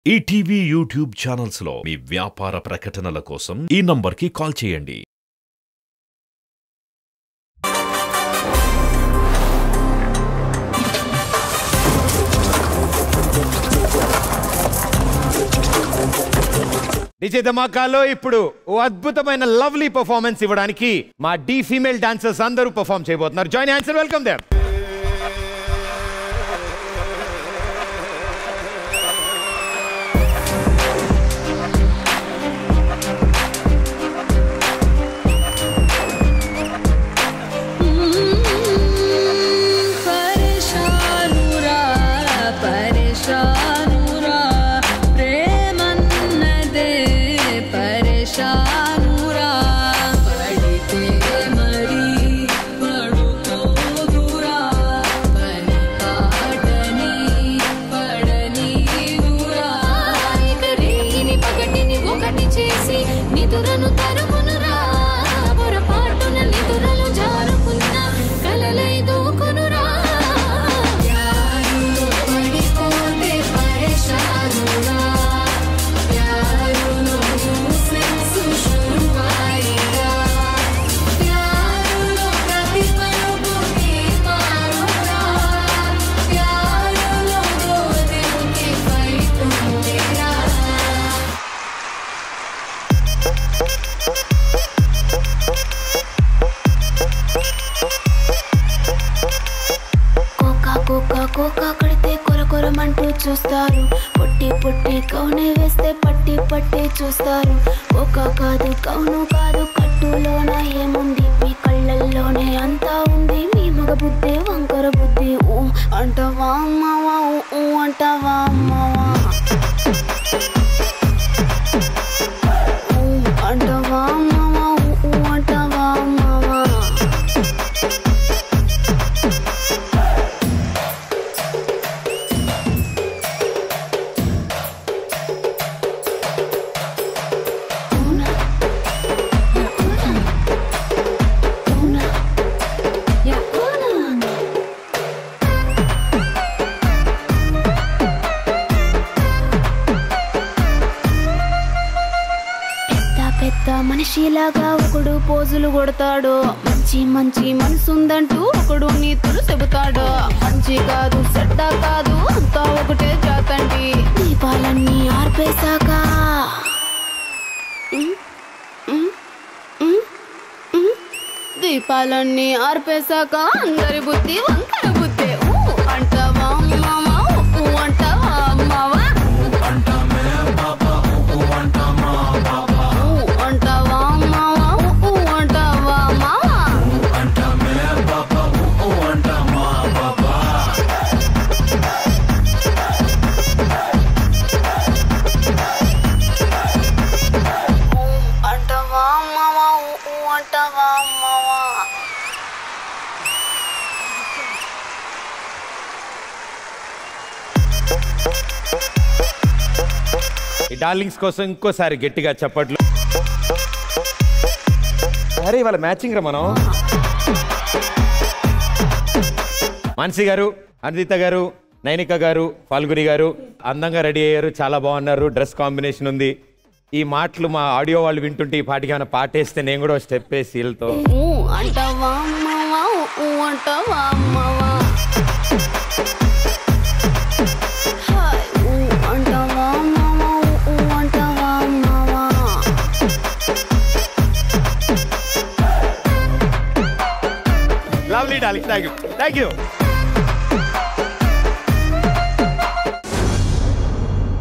ETV YouTube channels లో మీ వ్యాపార ప్రకటనల కోసం ఈ నంబర్కి కాల్ చేయండి. డిజే ధమాకాలో ఇప్పుడు ఓ అద్భుతమైన లవ్లీ పర్ఫార్మెన్స్ ఇవ్వడానికి మా డి ఫీమేల్ డాన్సర్స్ అందరూ పర్ఫార్మ్ చేయబోతున్నారు. Join hands and welcome them. చూస్తారు పొట్టి పొట్టి కౌనే వేస్తే పట్టి పట్టి చూస్తారు. కోకా కాదు కౌను కాదు కట్టులోన ఏముంది, మీ కళ్ళల్లోనే అంతా ఉంది. మీ మగ బుద్ధి వంకర బుద్ధి ఊ అంటవా అమ్మవా ఊ అంటవా అమ్మవా ఊ అంటవా అమ్మవా ఊ అంటవా అమ్మవా. మనిషిలాగా ఒకడు పోజులు కొడతాడు, మంచి మంచి మనసుందంటూ ఒకడు నీతులు చెబుతాడు. మంచి కాదు చెడ్డ కాదు అంతా ఒకటే జాతండి. దీపాలన్నీ ఆర్పేశాక దీపాలన్నీ ఆర్పేశాక అందరి బుద్ధి వంకర బుద్ధి ఊ అంటావా మావా ఊ అంటావా మావా ఈ డార్లింగ్స్ కోసం ఇంకోసారి గట్టిగా చప్పట్లు. అరే ఇవాళ మ్యాచింగ్ రా మనం. మాన్సి గారు, అనిత గారు, నైనిక గారు, ఫాల్గుని గారు అందంగా రెడీ అయ్యారు, చాలా బాగున్నారు. డ్రెస్ కాంబినేషన్ ఉంది. ఈ మాటలు మా ఆడియో వాళ్ళు వింటుంటే ఈ పాటికి ఏమైనా పాటేస్తే నేను కూడా స్టెప్ వేసి వీళ్ళతో Lovely darling, thank you.